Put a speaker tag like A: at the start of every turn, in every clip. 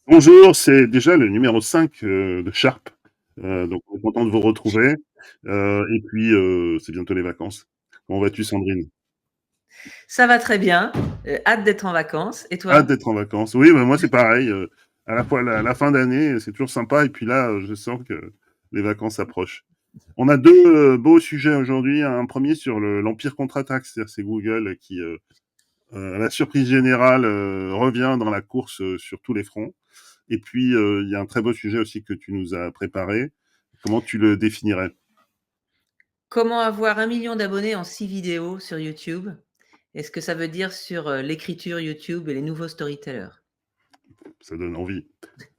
A: Bonjour, c'est déjà le numéro 5 de Sharp, donc on est content de vous retrouver, et puis, c'est bientôt les vacances. Comment vas-tu Sandrine?
B: Ça va très bien, hâte d'être en vacances et
A: Hâte
B: toi?
A: d'être en vacances. Oui, bah, moi c'est pareil, à la fois la fin d'année, c'est toujours sympa et puis là, je sens que les vacances approchent. On a 2 beaux sujets aujourd'hui. Un premier sur l'empire contre-attaque, c'est-à-dire c'est Google qui, à la surprise générale, revient dans la course, sur tous les fronts. Et puis, il y a un très beau sujet aussi que tu nous as préparé. Comment tu le définirais?
B: Comment avoir 1 million d'abonnés en 6 vidéos sur YouTube? Et ce que ça veut dire sur, l'écriture YouTube et les nouveaux storytellers.
A: Ça donne envie.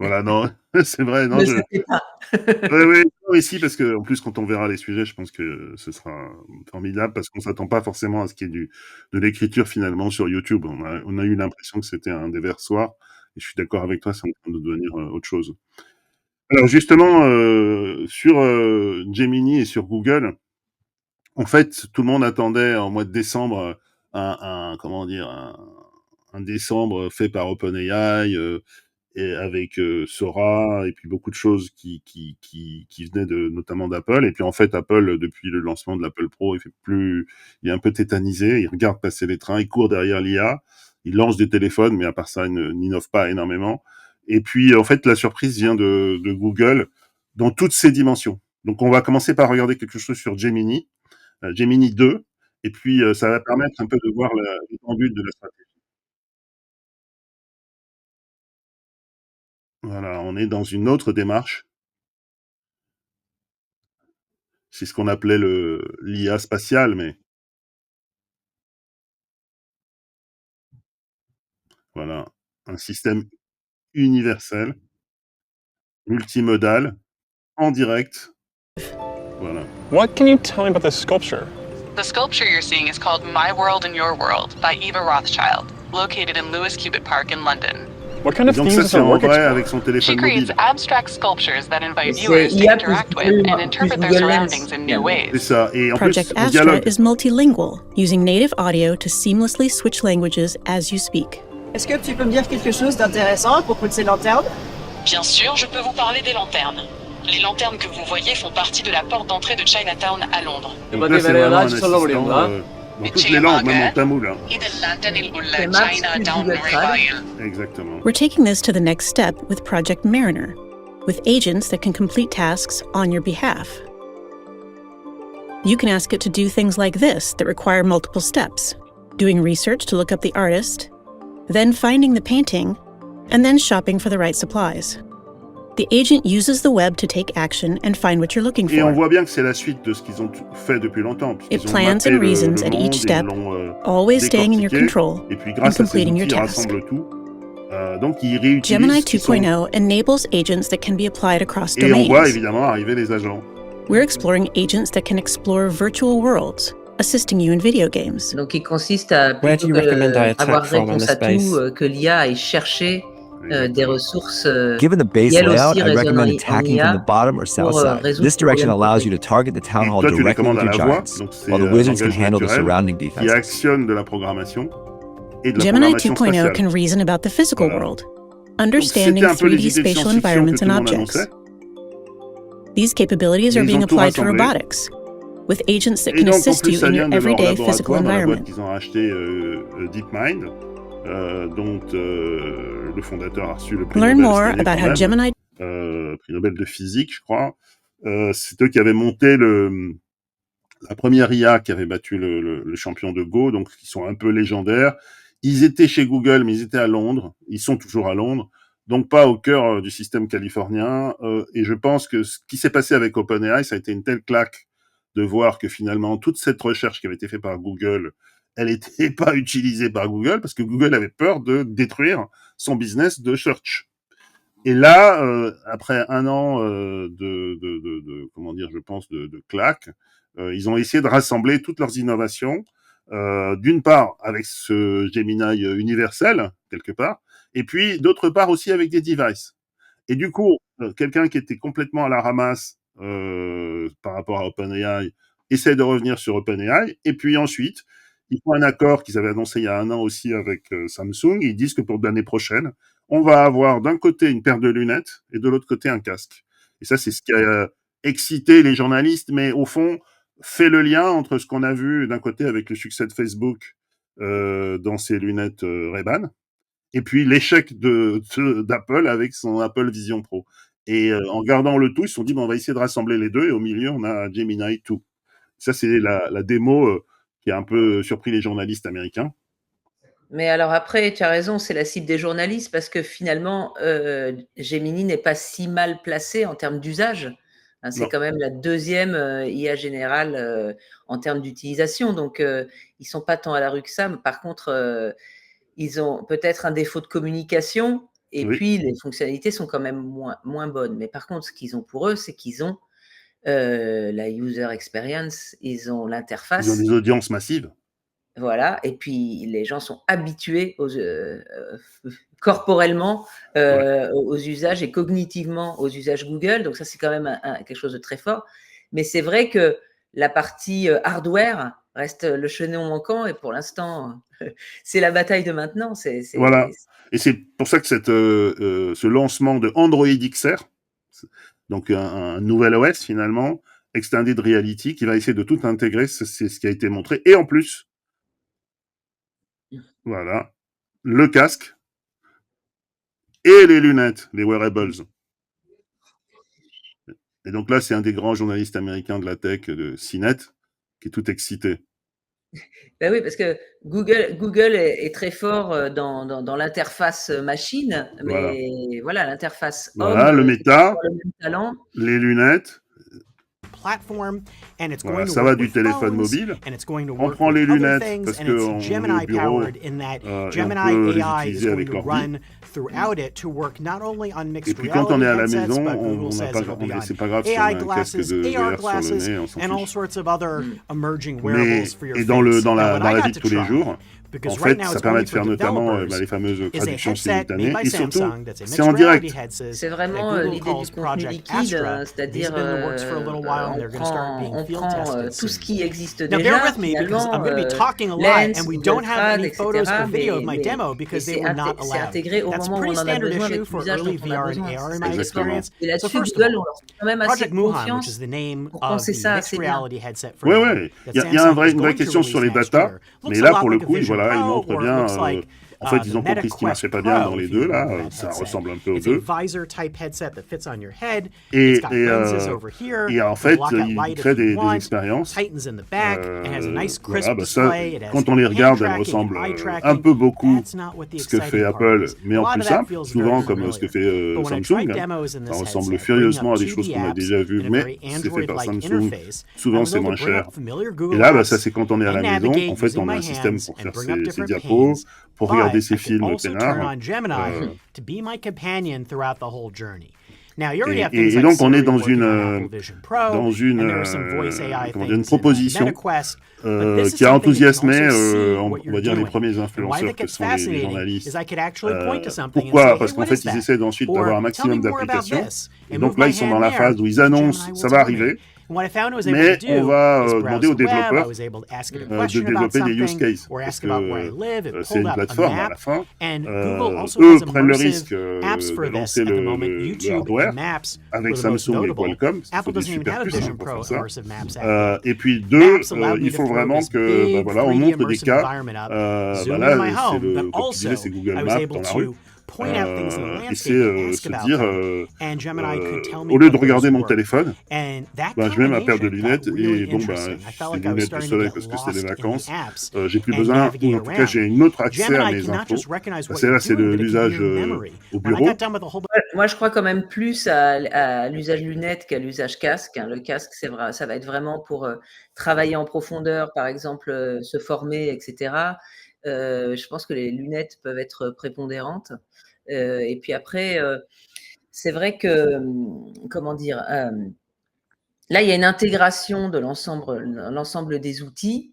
A: Voilà, non, c'est vrai,
B: Ne
A: non,
B: le sapez pas.
A: oui, oui, non, ici, parce qu'en plus, quand on verra les sujets, je pense que ce sera formidable parce qu'on s'attend pas forcément à ce qu'il y ait de l'écriture finalement sur YouTube. On a eu l'impression que c'était un déversoir et je suis d'accord avec toi, c'est en train de devenir, autre chose. Alors justement, sur, Gemini et sur Google, en fait, tout le monde attendait en mois de décembre, comment dire? Un décembre fait par OpenAI, et avec, Sora et puis beaucoup de choses qui venaient de notamment d'Apple et puis en fait Apple, depuis le lancement de l'Apple Pro, il est un peu tétanisé, il regarde passer les trains, il court derrière l'IA, il lance des téléphones mais à part ça, il n'innove pas énormément et puis, en fait, la surprise vient de Google dans toutes ses dimensions. Donc on va commencer par regarder quelque chose sur Gemini, Gemini 2 et puis, ça va permettre un peu de voir l'étendue de la stratégie. Voilà, on est dans une autre démarche. C'est ce qu'on appelait le l'IA spatiale, mais voilà, un système universel, multimodal, en direct, voilà.
C: What can you tell me about this sculpture?
D: The sculpture you're seeing is called My World and Your World by Eva Rothschild, located in Lewis Cubitt Park in London.
C: What kind
A: Et
C: of
A: donc
C: themes
A: ça,
C: does
A: c'est
C: her
A: en
C: work
A: vrai avec
C: explore?
A: son
D: She
A: téléphone
D: creates
A: mobile.
D: abstract sculptures that invite
B: C'est
D: viewers to
B: IA plus
D: interact with
B: Google
D: and
B: plus
D: interpret their
B: Google Lens
D: surroundings in new
B: finalement.
A: C'est
D: ways.
A: ça et en
E: Project
A: plus, en
E: Astra
A: dialogue.
E: is multilingual, using native audio to seamlessly switch languages as you speak.
F: Est-ce que tu peux me dire quelque chose d'intéressant à propos de ces lanternes?
D: Bien sûr, je peux vous parler des lanternes. Les lanternes que vous voyez font partie de la porte d'entrée de Chinatown à Londres.
A: Donc là, c'est vraiment un assistant, dans toutes les langues, même en tamoul, hein.
B: C'est Max plus Google Trad.
A: Exactement.
E: We're taking this to the next step with Project Mariner, with agents that can complete tasks on your behalf. You can ask it to do things like this that require multiple steps: doing research to look up the artist, then finding the painting, and then shopping for the right supplies. The agent uses the web to take action and find what you're looking
A: Et on
E: for.
A: voit bien que c'est la suite de ce qu'ils ont fait depuis longtemps,
E: It
A: puisqu'ils ont
E: plans
A: mappé
E: and
A: le
E: reasons at
A: monde,
E: each
A: ils
E: step,
A: l'ont,
E: always staying in your
A: décortiqué
E: control
A: et puis
E: and
A: grâce à ces
E: completing your
A: outils, ils
E: task.
A: rassemblent tout. Donc ils réutilisent
E: Gemini
A: ce qu'ils sont
E: 2.0 enables agents that can be applied across
A: et on voit
E: domains.
A: évidemment arriver les agents.
E: We're exploring agents that can explore virtual worlds, assisting you in video games.
B: Donc qui consiste à
C: Where do
B: plutôt
C: you recommend I
B: que avoir
C: attack from in
B: réponse
C: this
B: à tout,
C: space?
B: que l'IA aille chercher, des
A: Exactement.
B: ressources,
G: Given the base
B: qui elles
G: layout,
B: aussi
G: I
B: résonnent
G: recommend
B: en
G: attacking from the
B: IA
G: bottom or south
B: pour,
G: side.
B: résoudre
G: This
B: ce problème
G: direction allows you to
B: technique.
G: target the town
A: Et
G: hall
A: toi, tu les
G: directly
A: commandes
G: with
A: à
G: your
A: la voix,
G: giants,
A: donc c'est
G: while the
A: un
G: wizards can
A: langage
G: handle the
A: naturel
G: surrounding
A: qui
G: defenses.
A: actionne de la programmation et de la
E: Gemini
A: programmation
E: 2.0
A: spatiale.
E: can reason about the physical
A: Voilà.
E: world,
A: Donc
E: understanding
A: c'était un peu les
E: 3D
A: idées de
E: spatial
A: science-fiction que
E: environments
A: tout
E: and
A: le monde
E: objects.
A: annonçait.
E: These capabilities
A: Mais
E: are
A: ils
E: being
A: ont tout
E: applied to
A: rassemblé.
E: robotics, with agents that
A: Et
E: can
A: donc en
E: assist
A: plus,
E: you
A: ça
E: in
A: vient
E: your
A: de leur
E: everyday physical
A: laboratoire, dans la boîte
E: environment.
A: qu'ils ont racheté, DeepMind, dont le fondateur a reçu le prix
E: Learn
A: Nobel
E: more
A: cette année
E: about
A: quand
E: how
A: même,
E: Gemini
A: prix Nobel de physique, je crois. C'est eux qui avaient monté la première IA qui avait battu le champion de Go, donc ils sont un peu légendaires. Ils étaient chez Google, mais ils étaient à Londres. Ils sont toujours à Londres, donc pas au cœur du système californien. Et je pense que ce qui s'est passé avec OpenAI, ça a été une telle claque de voir que finalement toute cette recherche qui avait été faite par Google, elle n'était pas utilisée par Google parce que Google avait peur de détruire son business de search. Et là, après un an comment dire, je pense, de claques, ils ont essayé de rassembler toutes leurs innovations, d'une part avec ce Gemini universel, quelque part, et puis d'autre part aussi avec des devices. Et du coup, quelqu'un qui était complètement à la ramasse par rapport à OpenAI essaie de revenir sur OpenAI, et puis ensuite, ils font un accord qu'ils avaient annoncé il y a un an aussi avec Samsung, et ils disent que pour l'année prochaine, on va avoir d'un côté une paire de lunettes et de l'autre côté un casque. Et ça, c'est ce qui a excité les journalistes, mais au fond, fait le lien entre ce qu'on a vu d'un côté avec le succès de Facebook dans ses lunettes Ray-Ban, et puis l'échec d'Apple avec son Apple Vision Pro. Et en gardant le tout, ils se sont dit, bon, on va essayer de rassembler les deux, et au milieu, on a Gemini 2. Ça, c'est la démo qui a un peu surpris les journalistes américains.
B: Mais alors après, tu as raison, c'est la cible des journalistes parce que finalement, Gemini n'est pas si mal placé en termes d'usage. Hein, c'est
A: Non.
B: quand même la deuxième IA générale en termes d'utilisation. Donc, ils sont pas tant à la rue que ça. Mais par contre, ils ont peut-être un défaut de communication et
A: Oui.
B: puis les fonctionnalités sont quand même moins bonnes. Mais par contre, ce qu'ils ont pour eux, c'est qu'ils ont la user experience, ils ont
A: Ils ont
B: l'interface.
A: des audiences massives.
B: Voilà, et puis les gens sont habitués corporellement aux usages et cognitivement aux usages Google. Donc ça, c'est quand même quelque chose de très fort. Mais c'est vrai que la partie hardware reste le chaînon manquant et pour l'instant, c'est la bataille de maintenant.
A: Voilà. Et c'est pour ça que ce lancement de Android XR, donc un nouvel OS finalement, Extended Reality, qui va essayer de tout intégrer, c'est ce qui a été montré. Et en plus, voilà, le casque et les lunettes, les wearables. Et donc là, c'est un des grands journalistes américains de la tech, de CNET, qui est tout excité.
B: Ben oui, parce que Google est très fort dans l'interface machine,
A: Voilà.
B: mais voilà, l'interface
A: Voilà,
B: homme,
A: le méta,
B: le même talent.
A: les lunettes.
G: Platform, and it's
A: Voilà,
G: going to
A: ça va
G: work
A: du
G: with
A: téléphone
G: phones,
A: mobile.
G: and it's going to
A: On
G: work
A: prend
G: with
A: les
G: other
A: lunettes
G: things,
A: parce
G: and it's
A: qu'on est au
G: Gemini
A: bureau
G: powered in that
A: et on
G: Gemini
A: peut les
G: AI is
A: utiliser
G: going
A: avec
G: to
A: l'ordi.
G: run throughout it to work not only on
A: Et
G: mixed
A: puis quand on
G: reality
A: est à la
G: headsets,
A: maison,
G: but
A: on
G: Google
A: n'a
G: says
A: pas,
G: it'll be on
A: c'est pas grave si on a
G: AI
A: un casque
G: glasses,
A: de
G: AR
A: VR sur
G: glasses,
A: le nez, on s'en
G: and all
A: fiche.
G: sorts of other emerging
A: Mais
G: wearables for your
A: et
G: face.
A: dans
G: Now,
A: la
G: what I
A: vie
G: got
A: de
G: to
A: tous les
G: try,
A: jours, en
G: because right
A: fait,
G: now
A: ça
G: it's
A: permet
G: only
A: de
G: for
A: faire notamment
G: developers,
A: les fameuses
G: is a
A: traductions
G: headset made
A: simultanées
G: by
A: et surtout,
G: Samsung that's a
A: c'est en
G: mixed reality
A: direct.
G: headset
B: C'est
G: that
B: vraiment
G: Google
B: l'idée
G: calls
B: du contenu
G: Project
B: liquide,
G: Astra. These
B: c'est-à-dire
G: have been in the works for a little while, and they're going to start being
B: on
G: field
B: prend
G: tested
B: tout ce
G: soon.
B: qui existe
G: Now bear
B: déjà,
G: with me because
B: finalement,
G: I'm going to be talking a lot,
B: Lens,
G: and we
B: Google
G: don't have
B: Trad,
G: any photos
B: etc.
G: or video of my demo
B: Et
G: because they
B: c'est
G: were not
B: c'est
G: allowed.
B: intégré au
G: That's a
B: moment où
G: pretty
B: on en a
G: standard
B: besoin
G: issue
B: avec
G: for
B: l'usage
G: early
B: dont on a
G: VR and
B: besoin.
G: AR
B: C'est
G: in
B: ça,
G: my
A: Exactement.
G: experience.
B: Et
G: So
B: là-dessus,
G: first of
B: Google,
G: all,
B: on leur fait quand même assez
G: Project Muhan, which
B: confiance
G: is the name
B: pour
G: of
B: penser
G: the
B: ça
G: mixed
B: assez bien.
G: reality headset for
A: Ouais,
G: now
A: ouais.
G: that
A: Il y a
G: Samsung is
A: une vraie
G: going to
A: question sur
G: release
A: les
G: next
A: data,
G: year.
A: mais
G: Looks a
A: là,
G: lot
A: pour le
G: like a
A: coup,
G: Vision
A: voilà, ils
G: Pro,
A: montrent
G: or it
A: bien.
G: looks like
A: En fait,
G: the
A: ils ont
G: Meta
A: compris ce qui
G: Quest
A: marchait pas bien dans
G: Pro,
A: les
G: if you
A: deux, là.
G: remember that
A: Ça
G: headset.
A: ressemble un peu aux
G: It's a
A: deux.
G: visor type headset that fits on your head.
A: Et,
G: It's got
A: et,
G: lenses over here.
A: et en
G: You can
A: fait,
G: block out
A: ils
G: light if
A: créent
G: you
A: des
G: want.
A: expériences.
G: Tightens in the back. It has a nice crisp
A: Voilà, bah ça,
G: display. It has
A: quand on les
G: hand
A: regarde, elles
G: tracking and
A: ressemblent
G: eye
A: un
G: tracking.
A: peu beaucoup
G: That's not what the
A: ce que fait
G: exciting part
A: Apple,
G: is.
A: mais
G: A
A: en
G: lot
A: plus
G: of that
A: simple,
G: feels very
A: souvent comme ce que
G: familiar.
A: fait
G: But when I
A: Samsung.
G: tried demos in
A: Ça
G: this
A: ressemble
G: headset, bringing
A: furieusement
G: up
A: à des choses
G: 2D
A: qu'on a
G: apps
A: déjà vues,
G: in a
A: mais
G: very
A: c'est fait par
G: Android-like
A: Samsung.
G: interface, I
A: Souvent,
G: was
A: c'est
G: able
A: moins
G: to bring
A: cher.
G: up familiar
A: Et
G: Google
A: là, bah, ça,
G: apps
A: c'est quand on est à
G: and
A: la maison.
G: navigate
A: En fait,
G: using
A: on a
G: my
A: un système
G: hands
A: pour
G: and
A: faire
G: bring up
A: ses
G: different
A: diapos,
G: panes.
A: pour
G: But
A: regarder
G: I
A: ses
G: can
A: films
G: also turn
A: peinards.
G: on Gemini to be my companion throughout the whole journey. Now, you already have things
A: Et
G: like
A: donc, on est
G: Siri
A: dans
G: working
A: une,
G: on Apple Vision Pro, and there are some voice AI
A: comment dire, une
G: things in
A: proposition
G: Meta Quest. But this is
A: qui a
G: something that can
A: enthousiasmé,
G: also see
A: on
G: what
A: va
G: you're
A: dire, les
G: doing.
A: premiers
G: And why
A: influenceurs
G: that
A: que
G: gets
A: sont les
G: fascinating
A: journalistes.
G: is I could actually point to something and
A: Pourquoi?
G: say, hey,
A: Parce qu'en
G: what
A: fait,
G: is
A: ils
G: that?
A: essaient ensuite
G: Or
A: d'avoir un
G: tell me
A: maximum
G: more about
A: d'applications.
G: this.
A: Et
G: And
A: donc
G: move
A: là,
G: my
A: ils sont dans
G: hand
A: la
G: there,
A: phase où ils
G: and
A: annoncent
G: Gemini will
A: ça va
G: tell me.
A: arriver,
G: And what I found I was able
A: mais
G: to
A: on
G: do
A: va
G: is
A: demander
G: browse
A: aux
G: the web. I
A: développeurs
G: was able to ask it a
A: de
G: question about
A: développer des use
G: something
A: cases.
G: or
A: Parce
G: ask about where I
A: que
G: live. It
A: c'est
G: pulled
A: une
G: up a
A: plateforme à la
G: map.
A: fin.
G: And Google also
A: Eux
G: has
A: prennent le risque
G: immersive apps
A: de
G: for this
A: lancer
G: at the moment.
A: le
G: YouTube
A: hardware
G: and Maps
A: avec
G: were the most
A: Samsung et
G: notable.
A: Qualcomm. Il faut
G: Apple
A: des
G: doesn't even
A: super
G: have a
A: puces
G: Vision
A: pour
G: Pro
A: faire ça.
G: immersive maps app yet.
A: Et puis deux,
G: Maps allowed me
A: il
G: to
A: faut
G: throw
A: vraiment
G: this
A: que,
G: big
A: voilà, on
G: 3D
A: montre des
G: immersive
A: cas.
G: environment up,
A: Bah
G: zoom in
A: là,
G: my
A: c'est
G: home, but
A: comme tu disais,
G: also
A: c'est
G: I
A: Google
G: was
A: Maps
G: able
A: dans la rue.
G: to point out things in the
A: Et
G: landscape
A: c'est
G: and ask
A: se
G: about
A: dire,
G: them, and Gemini could tell me
A: au lieu de
G: what those
A: regarder mon
G: were.
A: téléphone,
G: And that
A: bah, je mets ma paire de
G: combination
A: lunettes
G: got really
A: et bon, bah,
G: interesting. I felt
A: c'est
G: like
A: des
G: I was
A: lunettes de
G: starting to
A: soleil
G: get
A: parce que c'est les
G: lost in the
A: vacances.
G: apps
A: J'ai plus
G: and
A: besoin,
G: navigate
A: ou en tout cas,
G: around.
A: j'ai un autre accès à
G: Gemini
A: mes
G: cannot
A: infos.
G: just recognize what
A: C'est
G: you're
A: là, c'est
G: doing, but it can
A: l'usage
G: do your memory.
A: au
G: When I
A: bureau.
G: got done with a whole bunch
B: Moi, je crois quand même plus à l'usage lunettes qu'à l'usage casque, hein. Le casque, c'est vrai, ça va être vraiment pour travailler en profondeur, par exemple, se former, etc. Je pense que les lunettes peuvent être prépondérantes. Et puis après, c'est vrai que, comment dire, là, il y a une intégration de l'ensemble des outils,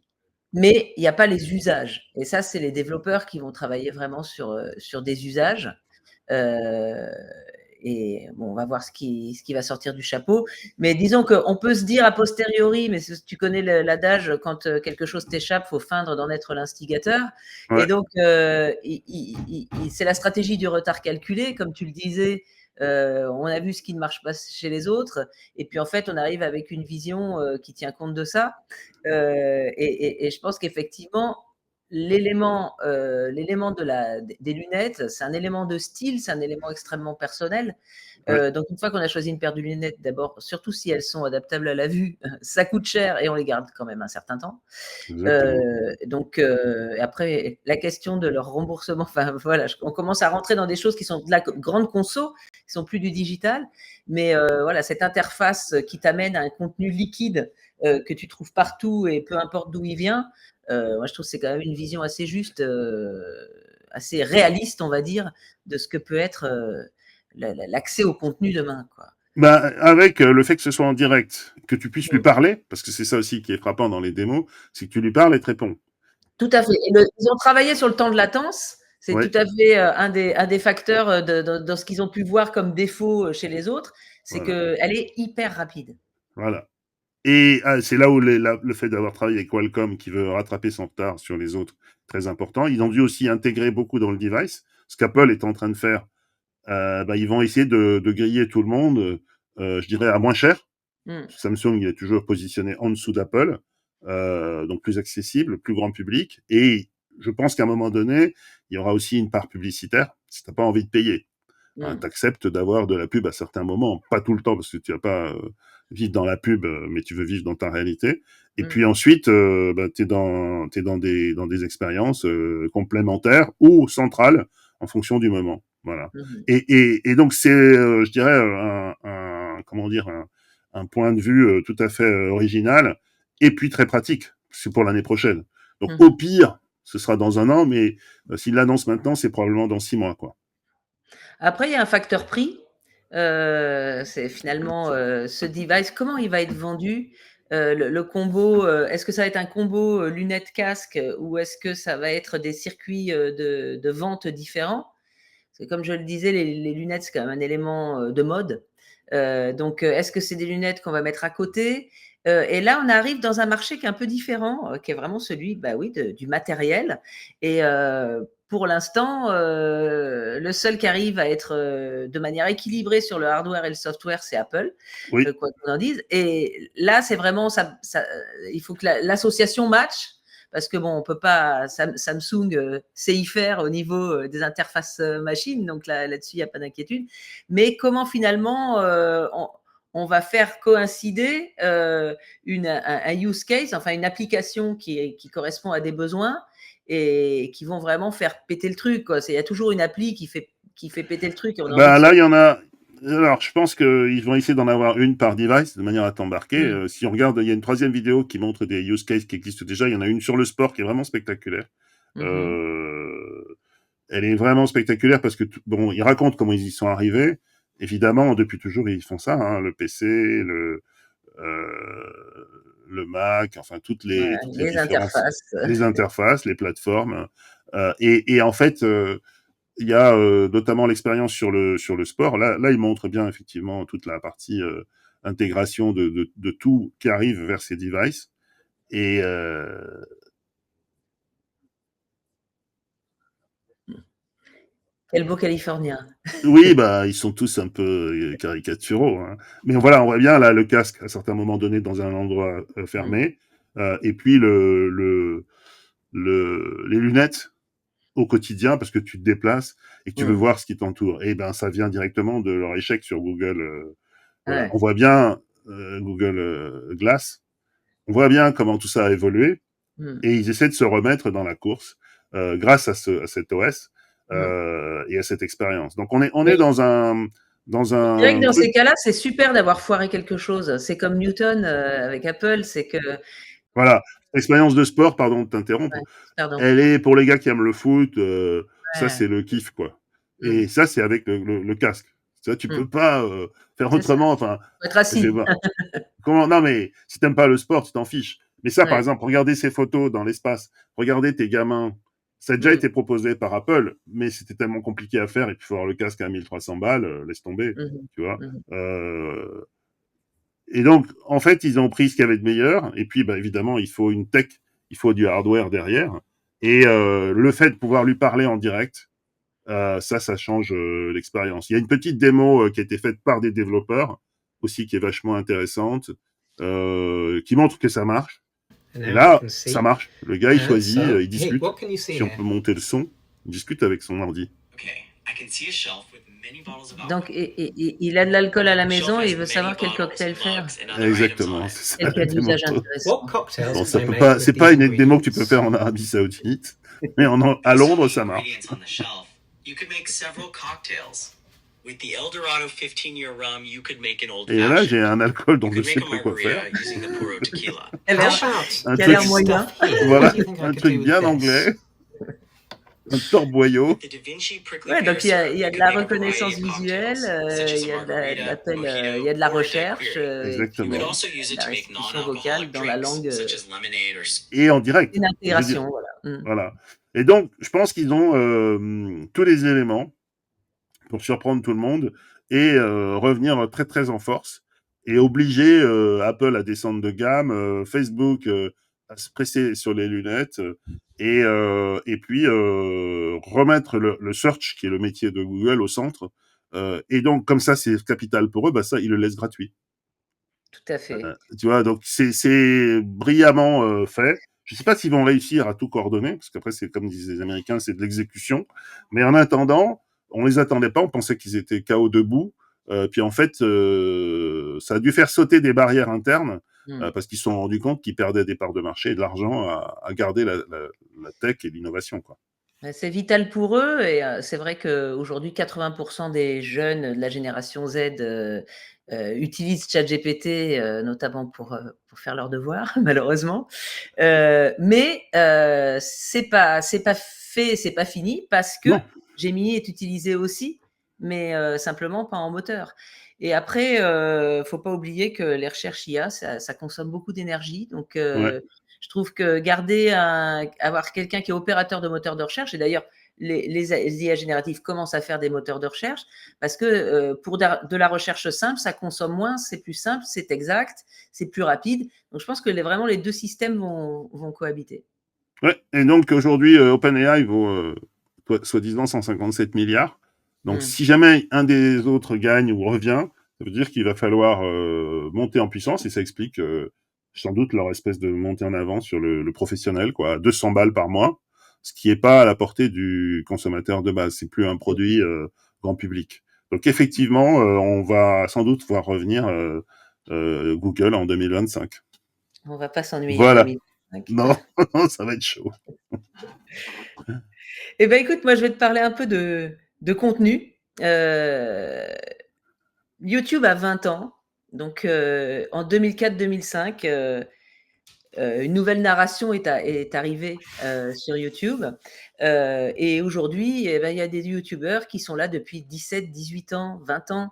B: mais il n'y a pas les usages. Et ça, c'est les développeurs qui vont travailler vraiment sur des usages. Euh, et bon, on va voir ce qui va sortir du chapeau. Mais disons qu'on peut se dire a posteriori, mais tu connais l'adage, quand quelque chose t'échappe, faut feindre d'en être l'instigateur.
A: Ouais.
B: Et donc, c'est la stratégie du retard calculé, comme tu le disais. On a vu ce qui ne marche pas chez les autres, et puis en fait, on arrive avec une vision qui tient compte de ça. Et je pense qu'effectivement, l'élément des lunettes, c'est un élément de style, c'est un élément extrêmement personnel.
A: Ouais.
B: Donc une fois qu'on a choisi une paire de lunettes, d'abord, surtout si elles sont adaptables à la vue, ça coûte cher et on les garde quand même un certain temps.
A: Exactement.
B: Donc après, la question de leur remboursement, enfin voilà, on commence à rentrer dans des choses qui sont de la grande conso, qui sont plus du digital, mais voilà, cette interface qui t'amène à un contenu liquide que tu trouves partout et peu importe d'où il vient, moi je trouve que c'est quand même une vision assez juste, assez réaliste, on va dire, de ce que peut être l'accès au contenu demain, quoi.
A: Bah, avec le fait que ce soit en direct, que tu puisses lui parler, parce que c'est ça aussi qui est frappant dans les démos, c'est que tu lui parles et te répond.
B: Tout à fait. Et ils ont travaillé sur le temps de latence. C'est
A: Ouais.
B: tout à fait un des facteurs dans ce qu'ils ont pu voir comme défaut chez les autres, c'est
A: Voilà.
B: qu'elle est hyper rapide.
A: Voilà. Et c'est là où le fait d'avoir travaillé avec Qualcomm, qui veut rattraper son retard sur les autres, très important. Ils ont dû aussi intégrer beaucoup dans le device. Ce qu'Apple est en train de faire, ils vont essayer de griller tout le monde, je dirais à moins cher.
B: Mm.
A: Samsung, il est toujours positionné en dessous d'Apple, donc plus accessible, plus grand public. Et je pense qu'à un moment donné, il y aura aussi une part publicitaire, si t'as pas envie de payer.
B: Mm.
A: T'acceptes d'avoir de la pub à certains moments, pas tout le temps, parce que tu vas pas vivre dans la pub, mais tu veux vivre dans ta réalité. Et puis ensuite, t'es dans des expériences complémentaires ou centrales en fonction du moment. Voilà.
B: Mhm.
A: Et donc c'est, je dirais, comment dire, un point de vue tout à fait original et puis très pratique. C'est pour l'année prochaine. Donc au
B: Mhm.
A: pire, ce sera dans un an, mais s'il l'annonce maintenant, c'est probablement dans 6 mois, quoi.
B: Après, il y a un facteur prix. C'est finalement ce device, comment il va être vendu, le combo, est-ce que ça va être un combo lunettes-casque ou est-ce que ça va être des circuits de vente différents? Parce que comme je le disais, les lunettes, c'est quand même un élément de mode. Donc, est-ce que c'est des lunettes qu'on va mettre à côté? Et là, on arrive dans un marché qui est un peu différent, qui est vraiment celui, bah oui, du matériel. Et pour l'instant, le seul qui arrive à être de manière équilibrée sur le hardware et le software, c'est Apple,
A: Oui.
B: quoi qu'on en dise. Et là, c'est vraiment il faut que l'association match. Parce que bon, on peut pas, Samsung sait y faire au niveau des interfaces machines, donc là-dessus, il n'y a pas d'inquiétude. Mais comment finalement on va faire coïncider un use case, enfin une application qui correspond à des besoins et qui vont vraiment faire péter le truc, quoi. Il y a toujours une appli qui fait péter le truc et on a envie
A: Bah
B: de
A: là, il y en a. Alors, je pense qu'ils vont essayer d'en avoir une par device de manière à t'embarquer.
B: Mm.
A: Si on regarde, il y a une troisième vidéo qui montre des use cases qui existent déjà. Il y en a une sur le sport qui est vraiment spectaculaire.
B: Mhm.
A: Elle est vraiment spectaculaire parce que bon, ils racontent comment ils y sont arrivés. Évidemment, depuis toujours, ils font ça. Hein, le PC, le Mac, enfin
B: Voilà,
A: toutes les
B: les
A: différences,
B: interfaces.
A: les interfaces, les plateformes. Et en fait, il y a notamment l'expérience sur le sport. Là, il montre bien effectivement toute la partie intégration de tout qui arrive vers ces devices. Et
B: Quel beau Californien.
A: oui, bah ils sont tous un peu caricaturaux. Hein. Mais voilà, on voit bien là le casque à certains moments donné dans un endroit
B: Mm.
A: fermé, et puis les lunettes au quotidien parce que tu te déplaces et que tu veux
B: Mm.
A: voir ce qui t'entoure. Et ben ça vient directement de leur échec sur Google. Voilà,
B: Ouais.
A: on voit bien Google Glass, on voit bien comment tout ça a évolué
B: Mm.
A: et ils essaient de se remettre dans la course grâce à cet OS
B: Mm.
A: et à cette expérience. Donc on est
B: Mais
A: dans
B: je dirais que
A: un
B: dans ces
A: truc.
B: cas-là, c'est super d'avoir foiré quelque chose. C'est comme Newton avec Apple, c'est que
A: Voilà, l'expérience de sport, pardon de t'interrompre,
B: ouais, pardon.
A: elle est pour les gars qui aiment le foot, ça
B: Ouais.
A: c'est le kiff quoi.
B: Mm.
A: Et ça c'est avec le casque. Ça tu
B: Mm.
A: peux pas faire
B: C'est ça.
A: autrement. Enfin,
B: Faut être
A: je sais
B: assis.
A: pas. Comment Non mais si t'aimes pas le sport, tu t'en fiches. Mais ça, par
B: Ouais.
A: exemple, regardez ces photos dans l'espace. Regardez tes gamins Ça a déjà été proposé par Apple, mais c'était tellement compliqué à faire et puis il faut avoir le casque à 1300 balles, laisse tomber,
B: Mmh
A: tu vois.
B: mh. Mmh.
A: Et donc, en fait, ils ont pris ce qu'il y avait de meilleur. Et puis, bah, évidemment, il faut une tech, il faut du hardware derrière. Et le fait de pouvoir lui parler en direct, ça change l'expérience. Il y a une petite démo qui a été faite par des développeurs aussi, qui est vachement intéressante, qui montre que ça marche. Et là, ça marche. Le gars, il choisit, il discute. Si on peut monter le son, il discute avec son ordi.
B: Donc il a de l'alcool à la maison et il veut savoir quel cocktail faire.
A: Exactement, c'est ça
B: Quel cas
A: la démo.
B: d'usage intéressant.
A: Bon, ça peut pas, c'est pas une démo que tu peux faire en Arabie Saoudite, mais à Londres, ça marche. Et là, j'ai un alcool dont je sais pas quoi faire.
B: Quel a l'air
A: Un
B: qui a l'air
A: truc,
B: moyen.
A: voilà, un truc bien anglais, un torboyau.
B: Ouais, donc il y a de la reconnaissance visuelle, il y a de l'appel, il y a de la recherche, et puis
A: Exactement.
B: de la restitution vocale dans la langue,
A: Et en direct.
B: une
A: Je veux dire,
B: intégration, voilà. Mmh.
A: voilà. Et donc, je pense qu'ils ont tous les éléments pour surprendre tout le monde et revenir très très en force et obliger Apple à descendre de gamme, Facebook à se presser sur les lunettes et puis remettre le search qui est le métier de Google au centre. Et donc comme ça c'est capital pour eux, bah ça ils le laissent gratuit.
B: Tout à fait.
A: Tu vois, donc c'est brillamment fait. Je sais pas s'ils vont réussir à tout coordonner, parce qu'après, c'est comme disent les Américains, c'est de l'exécution. Mais en attendant, on les attendait pas, on pensait qu'ils étaient KO debout. Puis en fait, ça a dû faire sauter des barrières internes,
B: Mmh.
A: parce qu'ils se sont rendus compte qu'ils perdaient des parts de marché et de l'argent à garder la tech et l'innovation, quoi.
B: C'est vital pour eux et c'est vrai qu'aujourd'hui 80 des jeunes de la génération Z, utilisent ChatGPT, notamment pour faire leurs devoirs malheureusement. Mais c'est pas fini parce que
A: Non,
B: Gemini est utilisé aussi, mais simplement pas en moteur. Et après, faut pas oublier que les recherches IA, ça consomme beaucoup d'énergie. Donc
A: ouais,
B: je trouve que avoir quelqu'un qui est opérateur de moteur de recherche, et d'ailleurs les IA génératives commencent à faire des moteurs de recherche, parce que pour de la recherche simple, ça consomme moins, c'est plus simple, c'est exact, c'est plus rapide. Donc je pense que vraiment les deux systèmes vont cohabiter.
A: ouais. Et donc aujourd'hui, OpenAI vaut soi-disant 157 milliards. Donc
B: Mmh.
A: si jamais un des autres gagne ou revient, ça veut dire qu'il va falloir monter en puissance et ça explique sans doute leur espèce de montée en avant sur le professionnel, quoi, 200 balles par mois, ce qui est pas à la portée du consommateur de base. C'est plus un produit grand public. Donc effectivement, on va sans doute voir revenir Google en 2025.
B: On va pas s'ennuyer en
A: Voilà.
B: 2025.
A: Non, ça va être chaud.
B: Eh ben écoute, moi je vais te parler un peu de contenu. YouTube a 20 ans, donc en 2004-2005, une nouvelle narration est arrivée sur YouTube. Et aujourd'hui, eh ben, il y a des youtubeurs qui sont là depuis 17, 18 ans, 20 ans.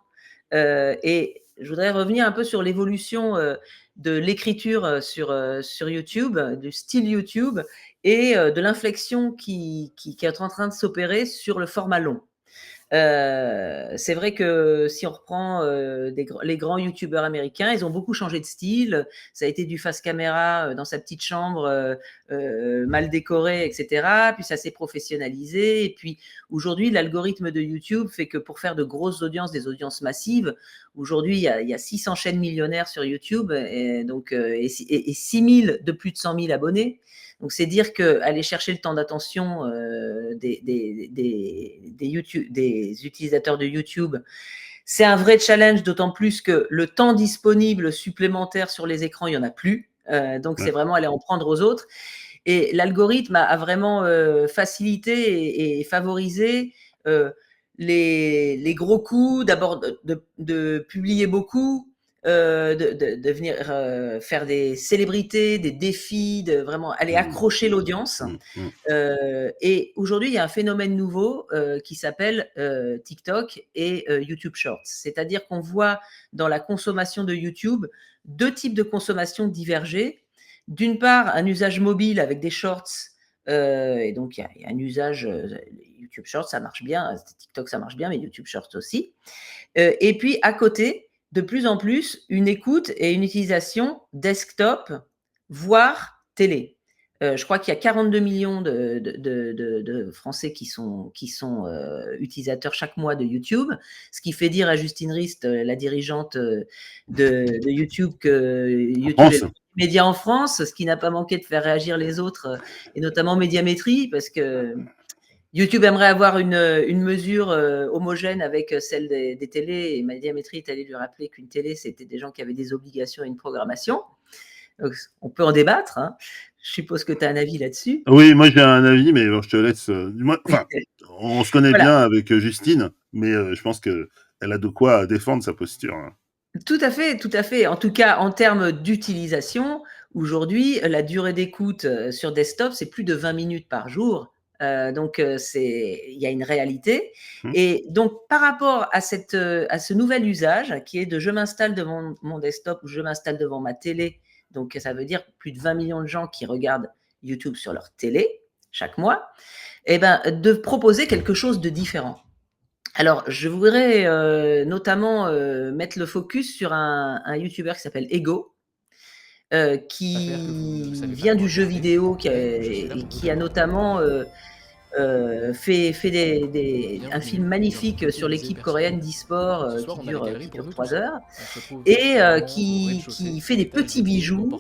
B: Et je voudrais revenir un peu sur l'évolution de l'écriture sur YouTube, du style YouTube, et de l'inflexion qui est en train de s'opérer sur le format long. C'est vrai que si on reprend les grands youtubeurs américains, ils ont beaucoup changé de style. Ça a été du face caméra dans sa petite chambre, mal décorée, etc. Puis ça s'est professionnalisé. Et puis aujourd'hui, l'algorithme de YouTube fait que pour faire de grosses audiences, des audiences massives, aujourd'hui il y a 600 chaînes millionnaires sur YouTube, et donc et 6000 de plus de 100 000 abonnés. Donc c'est dire qu'aller chercher le temps d'attention des utilisateurs de YouTube, c'est un vrai challenge, d'autant plus que le temps disponible supplémentaire sur les écrans, il n'y en a plus. Donc c'est
A: Ouais.
B: vraiment aller en prendre aux autres. Et l'algorithme a vraiment facilité et favorisé les gros coups, d'abord de publier beaucoup, de venir faire des célébrités, des défis, de vraiment aller accrocher l'audience. Et aujourd'hui, il y a un phénomène nouveau qui s'appelle TikTok et YouTube Shorts. C'est-à-dire qu'on voit dans la consommation de YouTube deux types de consommation diverger. D'une part, un usage mobile avec des shorts Et donc il y a un usage, YouTube Shorts, ça marche bien, TikTok, ça marche bien, mais YouTube Shorts aussi. Et puis à côté, de plus en plus, une écoute et une utilisation desktop, voire télé. Je crois qu'il y a 42 millions de Français qui sont utilisateurs chaque mois de YouTube, ce qui fait dire à Justine Rist, la dirigeante de YouTube, que
A: En
B: YouTube
A: France?
B: est le média en France, ce qui n'a pas manqué de faire réagir les autres, et notamment Médiamétrie, parce que YouTube aimerait avoir une mesure homogène avec celle des télés, et Médiamétrie est allée lui rappeler qu'une télé, c'était des gens qui avaient des obligations et une programmation. Donc, on peut en débattre, hein. Je suppose que tu as un avis là-dessus.
A: Oui, moi j'ai un avis, mais bon, je te laisse. Enfin, on se connaît
B: Voilà.
A: bien avec Justine, mais je pense qu'elle a de quoi défendre sa posture, hein.
B: Tout à fait, tout à fait. En tout cas, en termes d'utilisation, aujourd'hui, la durée d'écoute sur desktop, c'est plus de 20 minutes par jour. Donc, il y a une réalité.
A: Mmh.
B: Et donc, par rapport à ce nouvel usage qui est de je m'installe devant mon desktop ou je m'installe devant ma télé, donc ça veut dire plus de 20 millions de gens qui regardent YouTube sur leur télé chaque mois, et ben, de proposer quelque chose de différent. Alors, je voudrais notamment mettre le focus sur un YouTuber qui s'appelle Ego, qui vient du jeu vidéo, et qui a notamment fait un film magnifique sur l'équipe coréenne d'e-sport qui dure 3 heures, et qui fait des petits bijoux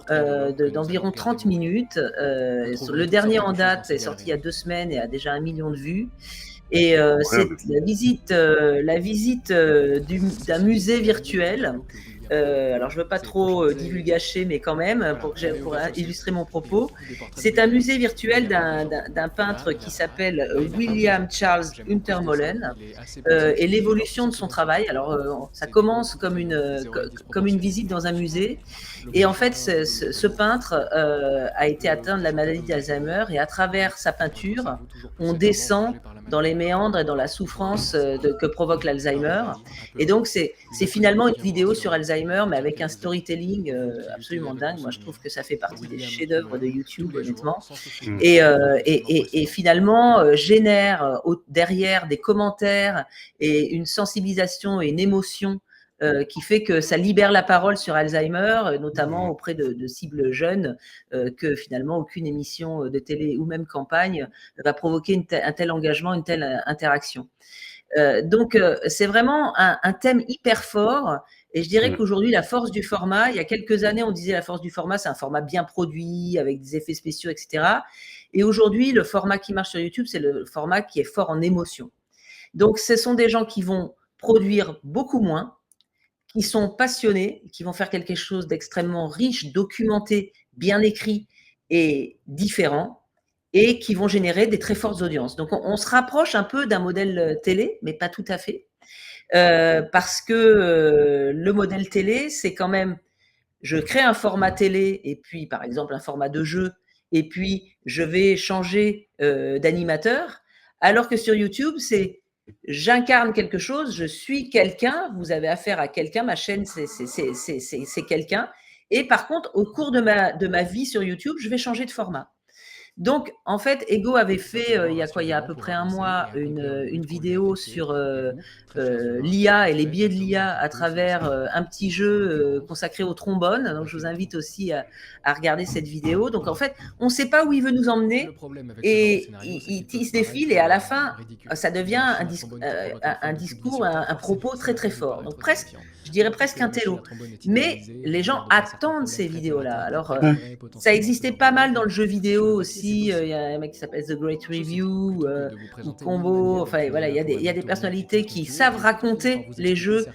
B: d'environ 30 minutes. Le dernier en date est sorti il y a 2 semaines et a déjà 1 million de vues. Et c'est la visite d'un musée virtuel. Alors, je ne veux pas trop divulgacher, mais quand même, pour illustrer mon propos, c'est un musée virtuel d'un peintre qui s'appelle William Charles Untermolen, et l'évolution de son travail. Alors, ça commence comme une visite dans un musée, et en fait, ce peintre a été atteint de la maladie d'Alzheimer, et à travers sa peinture, on descend dans les méandres et dans la souffrance que provoque l'Alzheimer. Et donc, c'est finalement une vidéo sur Alzheimer, mais avec un storytelling absolument dingue. Moi, je trouve que ça fait partie des chefs-d'œuvre de YouTube, honnêtement. Et finalement, génère derrière des commentaires et une sensibilisation et une émotion qui fait que ça libère la parole sur Alzheimer, notamment auprès de cibles jeunes, que finalement aucune émission de télé ou même campagne va provoquer un tel engagement, une telle interaction. Donc, c'est vraiment un thème hyper fort, et je dirais qu'aujourd'hui, la force du format, il y a quelques années, on disait la force du format, c'est un format bien produit, avec des effets spéciaux, etc. Et aujourd'hui, le format qui marche sur YouTube, c'est le format qui est fort en émotion. Donc, ce sont des gens qui vont produire beaucoup moins, qui sont passionnés, qui vont faire quelque chose d'extrêmement riche, documenté, bien écrit et différent, et qui vont générer des très fortes audiences. Donc, on se rapproche un peu d'un modèle télé, mais pas tout à fait, parce que le modèle télé, c'est quand même, je crée un format télé, et puis, par exemple, un format de jeu, et puis, je vais changer d'animateur, alors que sur YouTube, c'est j'incarne quelque chose, je suis quelqu'un, vous avez affaire à quelqu'un, ma chaîne, c'est quelqu'un, et par contre, au cours de ma vie sur YouTube, je vais changer de format. Donc, en fait, Ego avait fait, il y a à peu près un mois, une vidéo sur l'IA et les biais de l'IA à travers un petit jeu consacré au trombone. Donc, je vous invite aussi à regarder cette vidéo. Donc, en fait, on ne sait pas où il veut nous emmener, et il tisse des fils, et à la fin, ça devient un discours, un propos très, très fort. Donc, presque, je dirais presque un télo. Mais les gens attendent ces vidéos-là. Alors, ça existait pas mal dans le jeu vidéo aussi. Il y a un mec qui s'appelle The Great Review, ou Combo. Enfin, voilà, il y a des personnalités qui savent raconter les jeux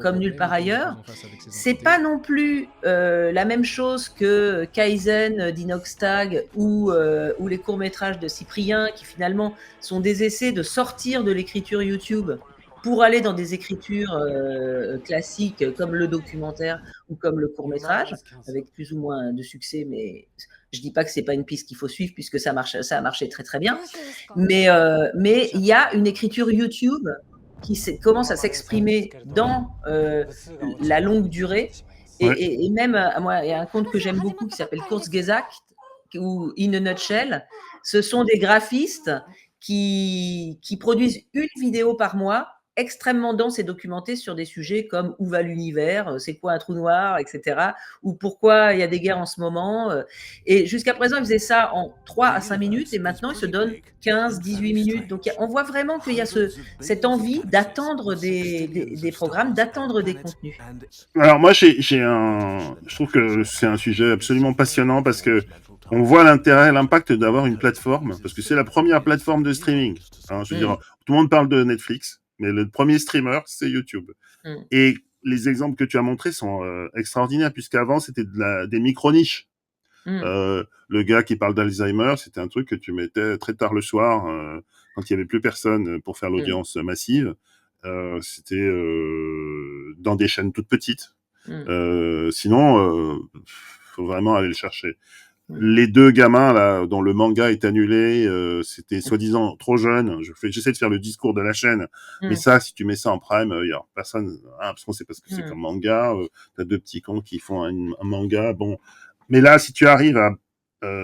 B: comme nulle part ailleurs. C'est pas non plus la même chose que Kaizen d'Inoxtag ou les courts-métrages de Cyprien, qui finalement sont des essais de sortir de l'écriture YouTube pour aller dans des écritures classiques comme le documentaire ou comme le court-métrage, avec plus ou moins de succès, mais je ne dis pas que ce n'est pas une piste qu'il faut suivre, puisque ça a marché très très bien. Mais il y a une écriture YouTube qui commence à s'exprimer dans la longue durée. Et même, moi, il y a un compte que j'aime beaucoup qui s'appelle Kurzgesagt, ou In a Nutshell, ce sont des graphistes qui produisent une vidéo par mois, extrêmement dense et documentée sur des sujets comme où va l'univers, c'est quoi un trou noir, etc. Ou pourquoi il y a des guerres en ce moment. Et jusqu'à présent, ils faisaient ça en 3 à 5 minutes et maintenant, ils se donnent 15, 18 minutes. Donc, on voit vraiment qu'il y a cette envie d'attendre des programmes, d'attendre des contenus.
A: Alors moi, je trouve que c'est un sujet absolument passionnant parce que on voit l'intérêt, l'impact d'avoir une plateforme, parce que c'est la première plateforme de streaming. Hein, je veux dire, tout le monde parle de Netflix, mais le premier streamer, c'est YouTube. Et les exemples que tu as montrés sont extraordinaires, puisqu'avant, c'était des micro-niches. Le gars qui parle d'Alzheimer, c'était un truc que tu mettais très tard le soir, quand il y avait plus personne pour faire l'audience massive. C'était dans des chaînes toutes petites. Sinon, faut vraiment aller le chercher. Les deux gamins là dont le manga est annulé, c'était soi-disant trop jeune. J'essaie de faire le discours de la chaîne, mais ça, si tu mets ça en prime, il y a personne. Parce qu'on sait pas ce que c'est comme manga. T'as deux petits cons qui font un manga. Bon, mais là, si tu arrives à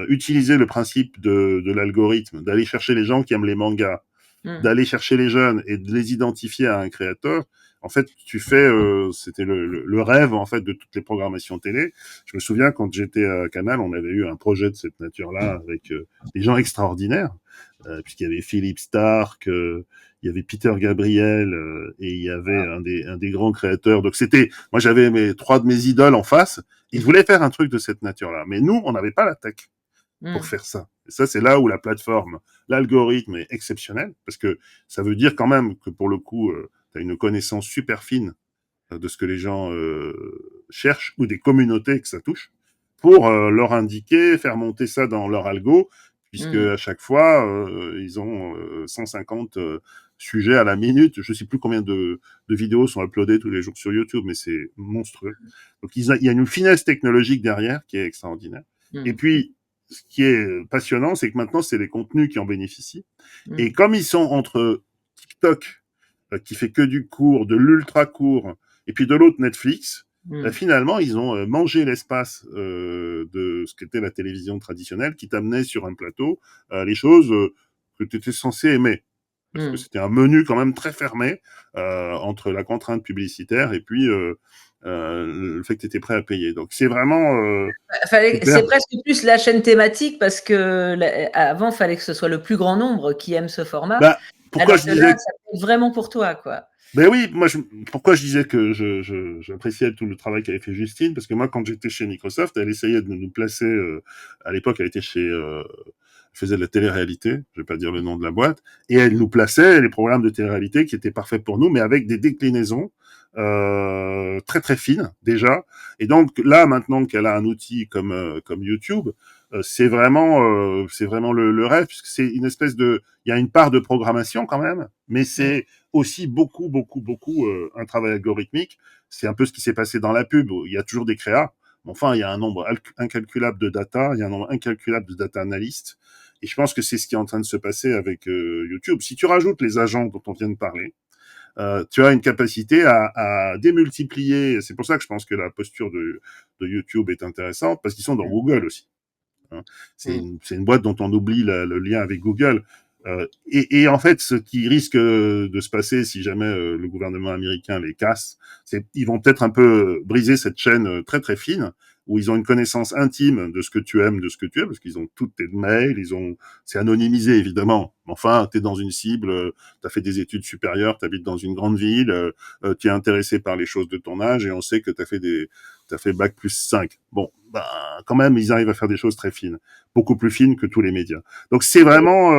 A: utiliser le principe de l'algorithme, d'aller chercher les gens qui aiment les mangas, d'aller chercher les jeunes et de les identifier à un créateur. En fait, tu fais, c'était le rêve en fait de toutes les programmations télé. Je me souviens quand j'étais à Canal, on avait eu un projet de cette nature-là avec des gens extraordinaires, puisqu'il y avait Philippe Stark, il y avait Peter Gabriel et il y avait un des grands créateurs. Donc moi j'avais trois de mes idoles en face. Ils voulaient faire un truc de cette nature-là, mais nous on n'avait pas la tech pour faire ça. Et ça, c'est là où la plateforme, l'algorithme est exceptionnel, parce que ça veut dire quand même que pour le coup, tu as une connaissance super fine de ce que les gens cherchent, ou des communautés que ça touche, pour leur indiquer, faire monter ça dans leur algo, puisque à chaque fois, ils ont 150 sujets à la minute. Je sais plus combien de vidéos sont uploadées tous les jours sur YouTube, mais c'est monstrueux. Donc il y a une finesse technologique derrière qui est extraordinaire. Et puis, ce qui est passionnant, c'est que maintenant, c'est les contenus qui en bénéficient. Et comme ils sont entre TikTok, qui fait que du court, de l'ultra court, et puis de l'autre Netflix, finalement, ils ont mangé l'espace de ce qu'était la télévision traditionnelle, qui t'amenait sur un plateau les choses que tu étais censé aimer. Parce que c'était un menu quand même très fermé entre la contrainte publicitaire et puis le fait que tu étais prêt à payer. Donc c'est vraiment...
B: c'est presque plus la chaîne thématique parce que avant, il fallait que ce soit le plus grand nombre qui aime ce format.
A: Pourquoi je disais...
B: là, ça peut être vraiment pour toi, quoi.
A: Ben oui, pourquoi je disais que j'appréciais tout le travail qu'avait fait Justine, parce que moi, quand j'étais chez Microsoft, elle essayait de nous placer, à l'époque, elle était elle faisait de la télé-réalité, je vais pas dire le nom de la boîte, et elle nous plaçait les programmes de télé-réalité qui étaient parfaits pour nous, mais avec des déclinaisons très très fines déjà. Et donc là, maintenant qu'elle a un outil comme YouTube, c'est vraiment le rêve, puisque c'est une espèce il y a une part de programmation quand même, mais c'est aussi beaucoup un travail algorithmique. C'est un peu ce qui s'est passé dans la pub, où il y a toujours des créas. Enfin, il y a un nombre incalculable de data, il y a un nombre incalculable de data analystes. Et je pense que c'est ce qui est en train de se passer avec YouTube. Si tu rajoutes les agents dont on vient de parler, tu as une capacité à démultiplier. C'est pour ça que je pense que la posture de YouTube est intéressante, parce qu'ils sont dans Google aussi. Hein. C'est une boîte dont on oublie le lien avec Google. Et en fait, ce qui risque de se passer si jamais le gouvernement américain les casse, c'est ils vont peut-être un peu briser cette chaîne très très fine, où ils ont une connaissance intime de ce que tu aimes, parce qu'ils ont toutes tes mails, c'est anonymisé évidemment. Enfin, t'es dans une cible, t'as fait des études supérieures, t'habites dans une grande ville, tu es intéressé par les choses de ton âge, et on sait que t'as fait bac plus 5. Bon, quand même, ils arrivent à faire des choses très fines, beaucoup plus fines que tous les médias. Donc c'est vraiment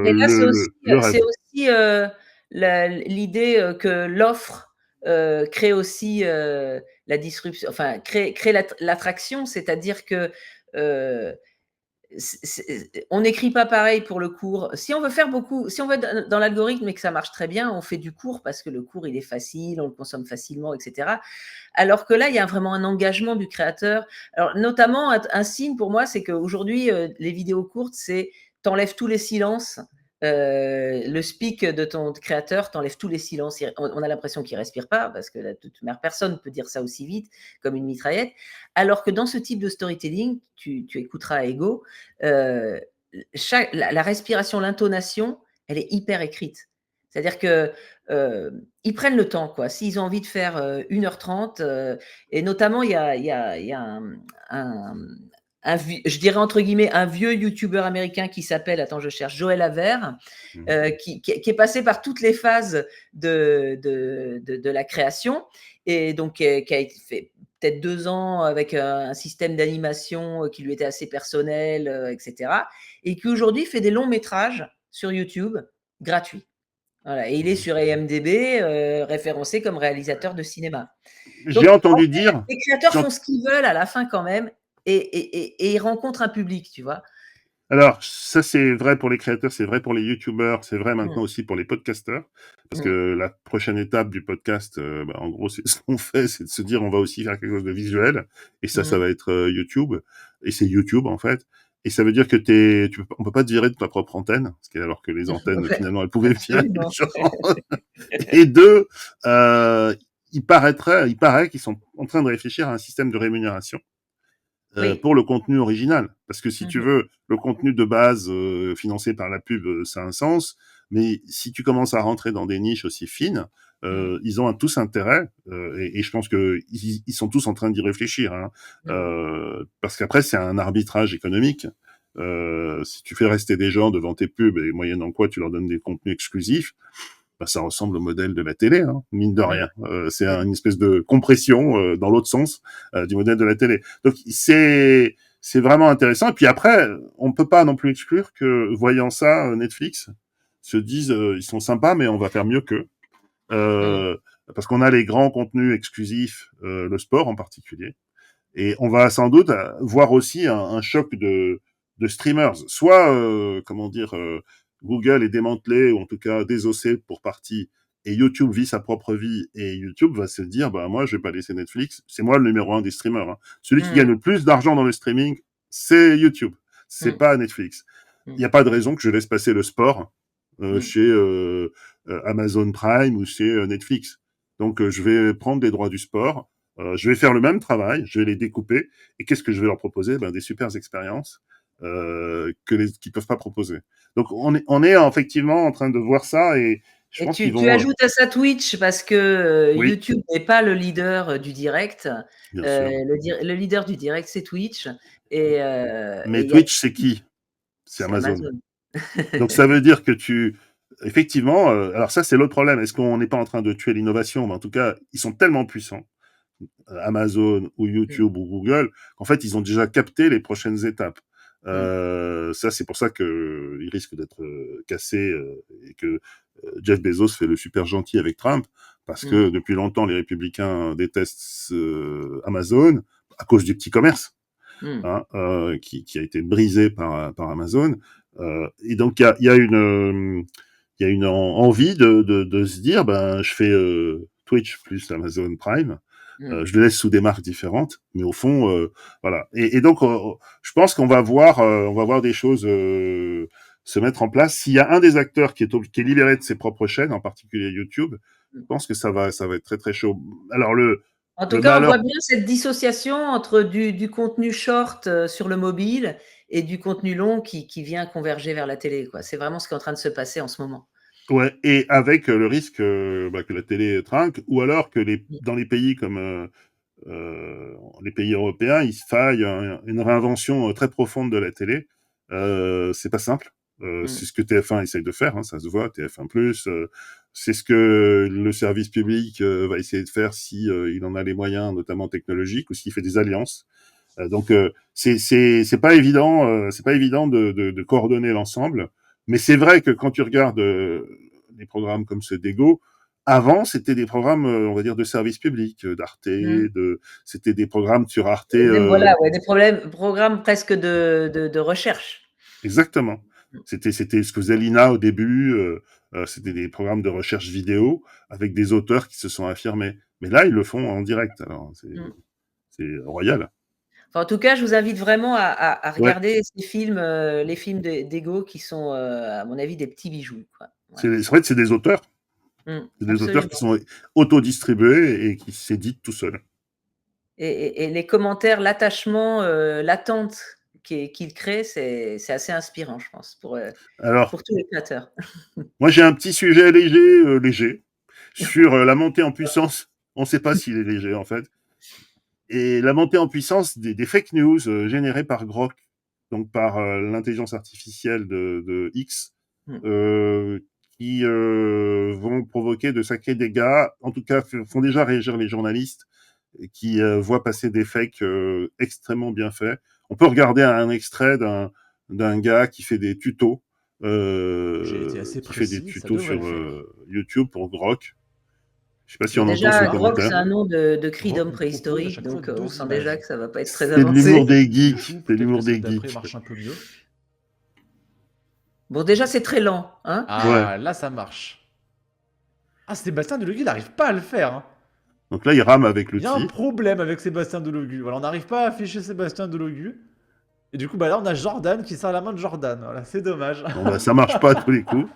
B: et là,
A: le rêve.
B: c'est aussi l'idée que l'offre crée aussi la disruption, enfin crée l'attraction, c'est-à-dire que on n'écrit pas pareil pour le court. Si on veut être dans l'algorithme et que ça marche très bien, on fait du court parce que le court, il est facile, on le consomme facilement, etc. Alors que là, il y a vraiment un engagement du créateur. Alors, notamment, un signe pour moi, c'est qu'aujourd'hui, les vidéos courtes, c'est t'enlèves tous les silences, le speak de ton créateur t'enlève tous les silences. On a l'impression qu'il respire pas parce que de toute manière, personne peut dire ça aussi vite comme une mitraillette. Alors que dans ce type de storytelling, tu écouteras à Ego, la respiration, l'intonation, elle est hyper écrite. C'est-à-dire que ils prennent le temps, quoi. S'ils ont envie de faire 1h30, et notamment, il y a je dirais entre guillemets, un vieux youtubeur américain qui s'appelle, attends, je cherche, Joël Haver, qui est passé par toutes les phases de la création, et donc qui a fait peut-être 2 ans avec un système d'animation qui lui était assez personnel, etc. Et qui aujourd'hui fait des longs métrages sur YouTube gratuits. Voilà, et il est sur IMDb référencé comme réalisateur de cinéma. Donc,
A: J'ai entendu dire,
B: les créateurs font ce qu'ils veulent à la fin quand même, et ils rencontrent un public, tu vois.
A: alors ça c'est vrai pour les créateurs, c'est vrai pour les youtubeurs, c'est vrai maintenant aussi pour les podcasteurs, parce que la prochaine étape du podcast, en gros, c'est ce qu'on fait, c'est de se dire on va aussi faire quelque chose de visuel, et ça va être YouTube, et c'est YouTube en fait. Et ça veut dire que on peut pas te virer de ta propre antenne, alors que les antennes finalement elles pouvaient virer les gens. Et deux, il paraît qu'ils sont en train de réfléchir à un système de rémunération pour le contenu original. Parce que si tu veux, le contenu de base financé par la pub, ça a un sens, mais si tu commences à rentrer dans des niches aussi fines, ils ont tous intérêt, et je pense que ils sont tous en train d'y réfléchir, hein, parce qu'après c'est un arbitrage économique. Si tu fais rester des gens devant tes pubs et moyennant quoi tu leur donnes des contenus exclusifs, ça ressemble au modèle de la télé, hein, mine de rien. C'est une espèce de compression dans l'autre sens du modèle de la télé. Donc c'est vraiment intéressant. Et puis après, on peut pas non plus exclure que, voyant ça, Netflix se dise ils sont sympas, mais on va faire mieux qu'eux. Parce qu'on a les grands contenus exclusifs, le sport en particulier. Et on va sans doute voir aussi un choc de streamers. Soit, Google est démantelé, ou en tout cas désossé pour partie, et YouTube vit sa propre vie, et YouTube va se dire, moi, je vais pas laisser Netflix, c'est moi le numéro 1 des streamers. Hein. Celui qui gagne le plus d'argent dans le streaming, c'est YouTube. C'est pas Netflix. Il n'y a pas de raison que je laisse passer le sport chez Amazon Prime ou chez Netflix. Donc, je vais prendre des droits du sport, je vais faire le même travail, je vais les découper, et qu'est-ce que je vais leur proposer? Des super expériences qu'ils peuvent pas proposer. Donc on est effectivement en train de voir ça, et je pense qu'ils vont.
B: Tu ajoutes à ça Twitch parce que
A: Oui.
B: YouTube n'est pas le leader du direct.
A: Bien sûr.
B: Le leader du direct, c'est Twitch. Mais
A: Twitch, c'est qui? C'est Amazon. Donc ça veut dire que effectivement, alors ça c'est l'autre problème. Est-ce qu'on n'est pas en train de tuer l'innovation? Mais en tout cas, ils sont tellement puissants, Amazon ou YouTube ou Google, qu'en fait ils ont déjà capté les prochaines étapes. Ça c'est pour ça que il risque d'être cassé, et que Jeff Bezos fait le super gentil avec Trump, parce que depuis longtemps les républicains détestent Amazon à cause du petit commerce, hein, qui a été brisé par Amazon, et donc il y a une envie de se dire je fais Twitch plus Amazon Prime. Je les laisse sous des marques différentes, mais au fond, voilà. Et donc, je pense qu'on va voir des choses se mettre en place. S'il y a un des acteurs qui est libéré de ses propres chaînes, en particulier YouTube, je pense que ça va être très très chaud. Alors
B: en tout cas, on voit bien cette dissociation entre du contenu short sur le mobile et du contenu long qui vient converger vers la télé, quoi. C'est vraiment ce qui est en train de se passer en ce moment.
A: Ouais, et avec le risque que la télé trinque, ou alors que dans les pays comme les pays européens, il faille une réinvention très profonde de la télé. C'est pas simple. C'est ce que TF1 essaye de faire, hein, ça se voit, TF1+. C'est ce que le service public va essayer de faire si il en a les moyens, notamment technologiques, ou s'il fait des alliances. Donc c'est pas évident, de coordonner l'ensemble. Mais c'est vrai que quand tu regardes des programmes comme ceux d'Ego, avant, c'était des programmes, on va dire, de service public, d'Arte, c'était des programmes sur Arte.
B: Voilà, des programmes presque de recherche.
A: Exactement. C'était ce que faisait l'INA au début. C'était des programmes de recherche vidéo avec des auteurs qui se sont affirmés. Mais là, ils le font en direct. Alors, c'est royal.
B: Enfin, en tout cas, je vous invite vraiment à
A: Ouais,
B: regarder ces films, les films d'Ego qui sont, à mon avis, des petits bijoux, quoi.
A: c'est
B: Voilà.
A: en fait, c'est des auteurs. C'est des auteurs qui
B: Absolument.
A: sont autodistribués et qui s'éditent tout seuls.
B: Et les commentaires, l'attachement, l'attente qu'ils créent, c'est assez inspirant, je pense,
A: Alors,
B: pour tous les créateurs.
A: moi, j'ai un petit sujet léger, sur la montée en puissance. On ne sait pas s'il est léger, en fait. Et la montée en puissance des fake news générées par Grok, donc par l'intelligence artificielle de X,
B: Mmh.
A: euh, qui vont provoquer de sacrés dégâts, en tout cas font déjà réagir les journalistes qui voient passer des fakes extrêmement bien faits. On peut regarder un extrait d'un gars qui fait des tutos,
H: J'ai été assez précis, ça devrait
A: sur
H: le faire.
A: YouTube pour Grok. Je sais pas si
B: Bah,
A: on entend son
B: déjà, Grok, c'est
A: commentaire.
B: un nom de cri
H: Grok
B: d'homme
H: nous propose à
B: préhistorique,
H: chaque fois
B: donc on
H: 2
B: sent déjà
H: images.
B: que ça va pas être très
A: C'est de l'humour
B: avancé.
A: des
H: Du
A: geeks.
H: coup,
A: C'est de
H: peut-être que
A: l'humour des
H: celle d'après
A: geeks.
H: marche un peu mieux.
B: Bon, déjà, c'est très lent, hein?
A: Ouais.
H: Ah, là, ça marche. Ah, Sébastien Delogu, il n'arrive pas à le faire, hein.
A: Donc là, il rame avec
H: Il y a un
A: l'outil.
H: problème avec Sébastien Delogu. Voilà, on n'arrive pas à afficher Sébastien Delogu. Et du coup, bah là, on a Jordan qui serre la main de Jordan. Voilà, c'est dommage.
A: Bon, bah, ça marche pas à tous les coups.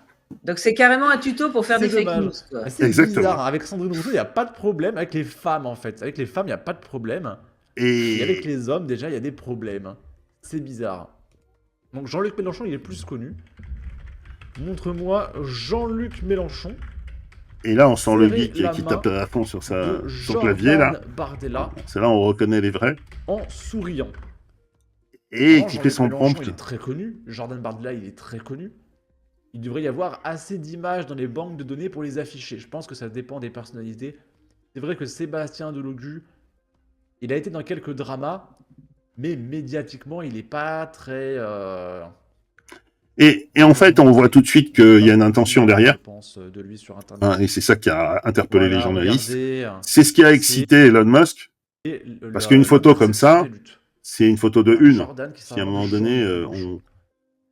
B: Donc, c'est carrément un tuto pour faire
H: C'est
B: des fake
H: dommage.
B: news, quoi.
H: Mais c'est
A: Exactement.
H: bizarre, hein. Avec Sandrine Rousseau, il n'y a pas de problème. Avec les femmes, en fait. Avec les femmes, il n'y a pas de problème. Et avec
A: Et
H: les hommes, déjà, il y a des problèmes. C'est bizarre. Donc, Jean-Luc Mélenchon, il est plus connu. Montre-moi Jean-Luc Mélenchon
A: là, on sent le
H: serrer
A: geek
H: la
A: qui
H: main
A: tape à fond sur
H: de
A: son clavier, là.
H: Jordan Bardella
A: C'est là où on reconnaît les vrais.
H: en souriant.
A: Et
H: Vraiment,
A: qui fait
H: Jean-Luc
A: son
H: Mélenchon,
A: prompt.
H: il est très connu. Jordan Bardella, il est très connu. Il devrait y avoir assez d'images dans les banques de données pour les afficher. Je pense que ça dépend des personnalités. C'est vrai que Sébastien Delogu, il a été dans quelques dramas, mais médiatiquement, il n'est pas très...
A: Et en fait, on voit tout de suite qu'il y a une intention derrière.
H: Je pense de lui sur Internet.
A: Hein, et c'est ça qui a interpellé les
H: Voilà,
A: journalistes.
H: regardez.
A: C'est ce qui a excité Elon Musk.
H: Et
A: Parce qu'une photo comme ça,
H: des luttes.
A: c'est une photo de
H: Voilà,
A: une.
H: Jordan qui
A: Si
H: serre
A: à un
H: la main
A: moment
H: de
A: donné,
H: Jean-Luc Mélenchon.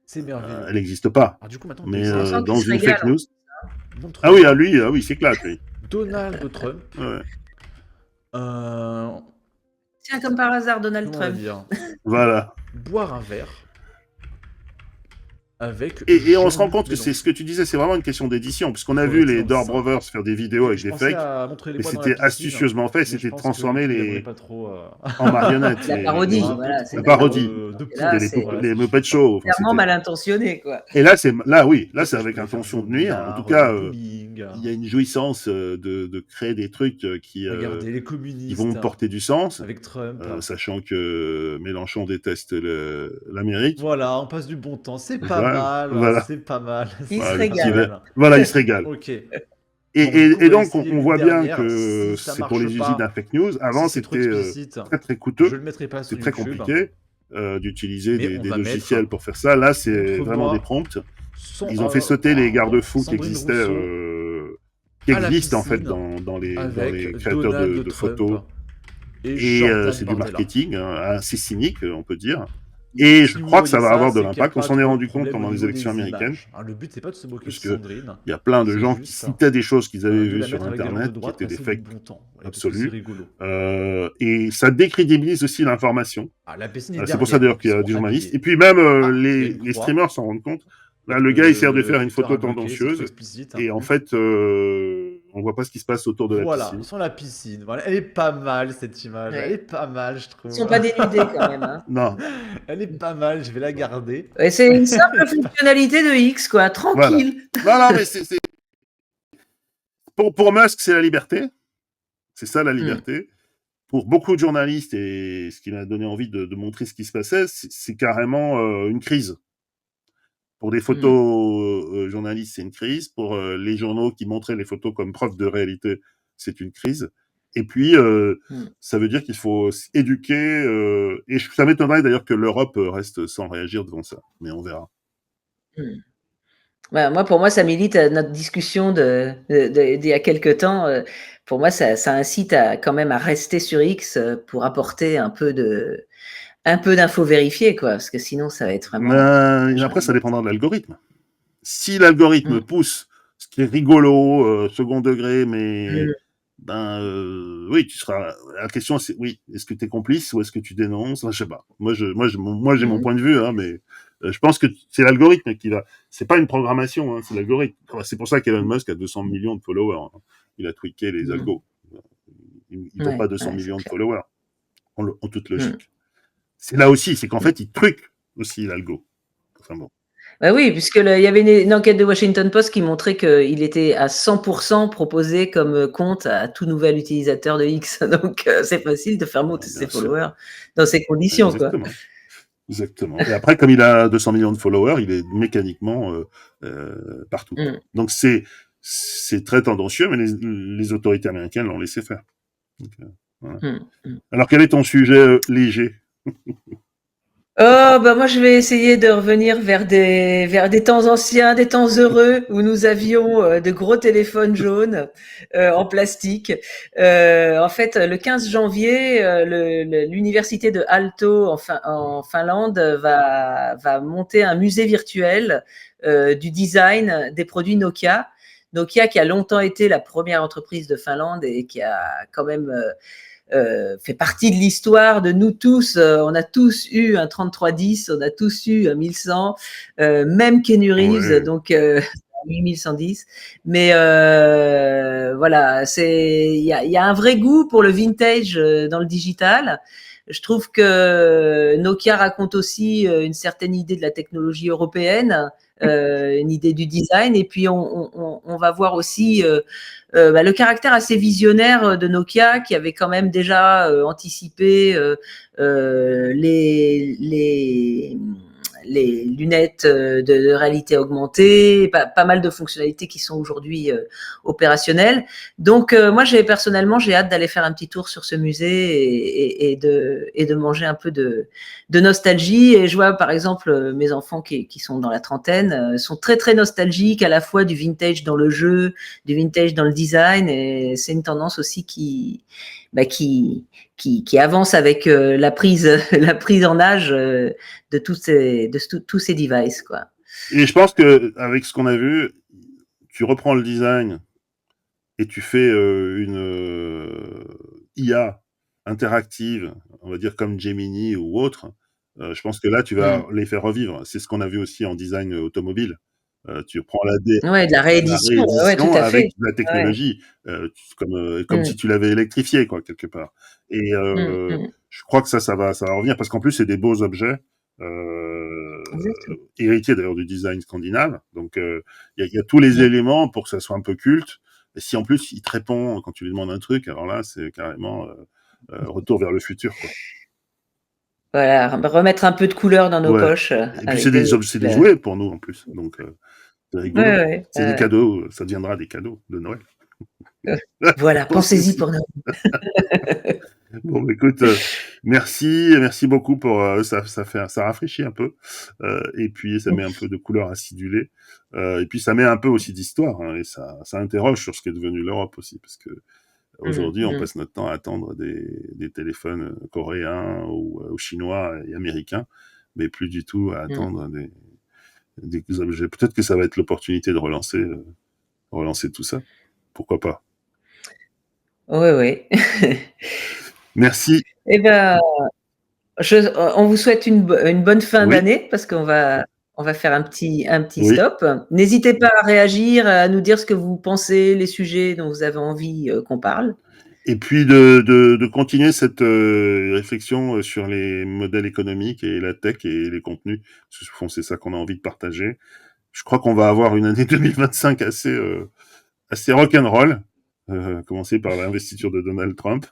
H: C'est merveilleux.
A: elle n'existe pas.
H: Alors du coup, maintenant,
A: Mais
B: On sent qu'il
A: dans
B: se
A: une
B: régale,
A: fake news.
H: montre-moi
A: Ah oui, lui, il s'éclate, lui.
H: Donald Trump.
A: Ouais.
B: Tiens, comme par hasard, Donald
H: Comment on va
B: Trump.
H: dire
A: Voilà.
H: boire un verre avec
A: Et on se rend
H: Jean-Luc
A: compte que c'est
H: Mélenchon.
A: ce que tu disais, c'est vraiment une question d'édition, puisqu'on a
H: Faut
A: vu
H: être
A: les
H: dans
A: Dore
H: ça.
A: Brothers faire des vidéos avec
H: Je
A: des
H: pensais
A: fakes,
H: à montrer les
A: mais
H: poids dans la
A: c'était
H: piscine,
A: astucieusement fait,
H: mais
A: c'était
H: je
A: de
H: pense
A: transformer
H: que il aimerait
A: les
H: pas trop,
A: en marionnettes.
B: La
A: et-
B: parodie,
H: un peu
B: voilà,
H: trop
B: c'est
A: La
B: la
A: parodie.
H: de
B: Et là,
H: poudre.
B: c'est
H: Voilà,
A: les
H: c'est
A: Muppet Show. Enfin,
B: clairement
A: c'était-
B: mal intentionné, quoi.
A: Et là, oui, là, c'est
H: Je
A: avec
H: peux faire
A: intention
H: jouer
A: de
H: au
A: nuire. En
H: billard,
A: tout cas,
H: au bowling.
A: il y a une jouissance de créer des trucs qui
H: Regardez les
A: vont
H: communistes
A: porter du sens,
H: avec Trump.
A: sachant que Mélenchon déteste l'Amérique.
H: Voilà, on passe du bon temps. C'est pas
A: Voilà,
H: mal.
A: voilà.
H: C'est pas mal.
B: Il
H: c'est
B: se
H: pas
B: régale.
H: mal.
A: Voilà, il se régale.
H: Ok.
A: Et,
H: Bon,
A: et-
H: du coup,
A: et
H: on va
A: donc,
H: essayer
A: on
H: une
A: voit bien
H: dernière.
A: que
H: Si ça
A: c'est pour les
H: marche
A: usines
H: pas,
A: à fake news. Avant,
H: si c'est trop
A: c'était
H: explicite,
A: très, très
H: je
A: coûteux.
H: le mettrai pas sur
A: C'est très
H: YouTube.
A: compliqué d'utiliser
H: Mais
A: des
H: on va
A: logiciels
H: mettre
A: pour faire ça. Là, c'est
H: Montre-moi
A: vraiment des prompts.
H: Son-
A: Ils ont fait sauter les garde-fous qui
H: Sandrine
A: existaient,
H: Rousseau
A: qui
H: à la
A: existent en fait
H: piscine
A: dans les
H: avec
A: créateurs
H: Donald
A: de
H: Trump
A: photos.
H: et
A: Et
H: Jordan
A: c'est du
H: Bardella.
A: marketing assez cynique, on peut dire. Et je
H: Si vous
A: crois que ça
H: voyez
A: va avoir de
H: c'est qu'il y a
A: l'impact. On
H: pas
A: s'en est
H: trop de
A: rendu compte
H: problème
A: pendant
H: au
A: les
H: niveau
A: élections
H: des
A: américaines.
H: images. Hein, le but, c'est pas de se moquer
A: Parce
H: de
A: que
H: Sandrine,
A: il y a plein de
H: c'est
A: gens qui
H: juste
A: citaient des choses qu'ils avaient
H: de
A: vues
H: la
A: sur
H: mettre avec des gens de
A: Internet, qui
H: droite,
A: étaient des
H: passer du
A: fakes
H: bon temps. Voilà, parce que
A: absolus.
H: c'est rigolo.
A: Et ça décrédibilise aussi l'information.
H: Ah, la piscine est
A: C'est pour ça d'ailleurs
H: derrière,
A: qu'il y
H: ils
A: a
H: sont
A: des journalistes.
H: habillés.
A: Et puis même
H: Ah, il y a
A: les
H: une croix.
A: streamers s'en rendent compte. Là, le gars, il sert de faire une
H: Twitter
A: photo
H: a bloqué, c'est trop
A: tendancieuse.
H: explicite.
A: Et en fait, on voit pas ce qui se passe autour de la
H: Voilà,
A: piscine.
H: ils sont à la piscine. Voilà, elle est pas mal cette image.
B: Ouais.
H: Elle est pas mal, je trouve.
B: Ils sont pas dénudés quand même, hein.
A: Non,
H: Elle est pas mal, je vais la garder.
B: Ouais, c'est une simple fonctionnalité de X, quoi, tranquille.
A: non, mais pour Musk, c'est la liberté. C'est ça la liberté. Pour beaucoup de journalistes, et ce qui m'a donné envie de montrer ce qui se passait, c'est carrément une crise. Pour des photos journalistes, c'est une crise. Pour les journaux qui montraient les photos comme preuve de réalité, c'est une crise. Et puis, ça veut dire qu'il faut éduquer. Et ça m'étonnerait d'ailleurs que l'Europe reste sans réagir devant ça. Mais on verra.
B: Bah, pour moi, ça milite à notre discussion d'il y a quelque temps. Pour moi, ça incite quand même à rester sur X pour apporter un peu d'infos vérifiées, quoi, parce que sinon, ça va être vraiment.
A: Et après, ça dépendra de l'algorithme. Si l'algorithme pousse ce qui est rigolo, second degré, mais oui, tu seras. La question, c'est oui, est-ce que tu es complice ou est-ce que tu dénonces? Je sais pas. Moi, j'ai mon
B: Mmh.
A: point de vue, hein, mais je pense que c'est l'algorithme qui va. C'est pas une programmation, hein, c'est l'algorithme. Enfin, c'est pour ça qu'Elon Musk a 200 millions de followers, hein. Il a tweaké les
B: Mmh.
A: algos. Il vaut
B: Ouais,
A: pas 200
B: ouais, c'est
A: millions de
B: clair.
A: followers, en toute
B: Mmh.
A: logique. C'est là aussi, c'est qu'en
B: Mmh.
A: fait, il truc aussi l'algo. Enfin bon.
B: Bah oui, puisque il y avait une enquête de Washington Post qui montrait qu'il était à 100% proposé comme compte à tout nouvel utilisateur de X. Donc, c'est facile de faire monter ses
A: Bien sûr.
B: followers dans ces conditions, quoi.
A: Exactement. Exactement. Et après, comme il a 200 millions de followers, il est mécaniquement partout, quoi.
B: Mmh.
A: Donc c'est très tendancieux, mais les autorités américaines l'ont laissé faire. Donc, voilà.
B: Mmh. Mmh.
A: Alors, quel est ton sujet léger?
B: Oh, bah moi je vais essayer de revenir vers des temps anciens, des temps heureux où nous avions de gros téléphones jaunes en plastique. En fait, le 15 janvier, l'université de Aalto en Finlande va monter un musée virtuel du design des produits Nokia. Nokia qui a longtemps été la première entreprise de Finlande et qui a quand même fait partie de l'histoire de nous tous. On a tous eu un 3310, on a tous eu un 1100, même Kenny Reeves,
A: Ouais.
B: donc 8110. Mais voilà, il y a un vrai goût pour le vintage dans le digital. Je trouve que Nokia raconte aussi une certaine idée de la technologie européenne, une idée du design, et puis on va voir aussi le caractère assez visionnaire de Nokia qui avait quand même déjà anticipé les lunettes de réalité augmentée, pas mal de fonctionnalités qui sont aujourd'hui opérationnelles. Donc moi, personnellement, j'ai hâte d'aller faire un petit tour sur ce musée et de manger un peu de nostalgie. Et je vois par exemple mes enfants qui sont dans la trentaine sont très très nostalgiques à la fois du vintage dans le jeu, du vintage dans le design, et c'est une tendance aussi qui avance avec la prise en âge de tous ces devices, quoi.
A: Et je pense que avec ce qu'on a vu, tu reprends le design et tu fais une IA interactive, on va dire comme Gemini ou autre. Je pense que là, tu vas les faire revivre. C'est ce qu'on a vu aussi en design automobile. Tu prends
B: Ouais, de la
A: la
B: réédition, ouais, tout
A: réédition
B: à
A: avec
B: fait.
A: de la
B: Ouais.
A: technologie, comme si
B: Mmh.
A: tu l'avais électrifié, quoi, quelque part. Et
B: Mmh, mmh.
A: je crois que ça va revenir parce qu'en plus, c'est des beaux objets, euh,
B: Exactement.
A: héritiers d'ailleurs du design scandinave. Donc, il y a tous les
B: Mmh.
A: éléments pour que ça soit un peu culte. Et si en plus, il te répond quand tu lui demandes un truc, alors là, c'est carrément retour vers le futur, quoi.
B: Voilà, remettre un peu de couleur dans nos
A: Ouais.
B: poches
A: Et puis,
B: avec des
A: c'est des jouets pour nous, en plus. Donc, c'est
B: ouais,
A: rigolo.
B: ouais, ouais,
A: C'est des
B: ouais.
A: cadeaux, ça deviendra des cadeaux de Noël.
B: Voilà, pensez-y
A: Pensez-y.
B: pour Noël.
A: Bon, bah, écoute, merci beaucoup pour ça rafraîchit un peu, et puis ça met un peu de couleur acidulée, et puis ça met un peu aussi d'histoire, hein, et ça interroge sur ce qu'est devenu l'Europe aussi, parce que
B: Mmh,
A: aujourd'hui on
B: mmh,
A: passe notre temps à attendre des téléphones coréens ou chinois et américains, mais plus du tout à
B: mmh.
A: attendre des objets. Peut-être que ça va être l'opportunité de relancer tout ça. Pourquoi pas?
B: Ouais, ouais.
A: Merci.
B: Et ben, on vous souhaite une bonne fin
A: Oui,
B: d'année parce on va faire un petit
A: oui.
B: stop. N'hésitez pas à réagir, à nous dire ce que vous pensez, les sujets dont vous avez envie qu'on parle.
A: Et puis de continuer cette réflexion sur les modèles économiques et la tech et les contenus. Parce que au fond, c'est ça qu'on a envie de partager. Je crois qu'on va avoir une année 2025 assez rock'n'roll, commencer par l'investiture de Donald Trump.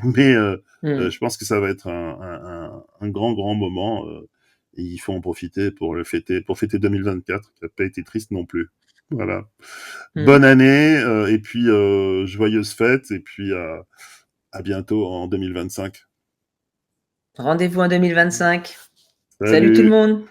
A: Mais
B: Mmh.
A: je pense que ça va être un grand, grand moment. Et il faut en profiter pour fêter 2024, qui n'a pas été triste non plus. Voilà.
B: Mmh.
A: Bonne année, et puis joyeuses fêtes, et puis à bientôt en 2025.
B: Rendez-vous en 2025. Salut tout le
A: Salut!
B: monde.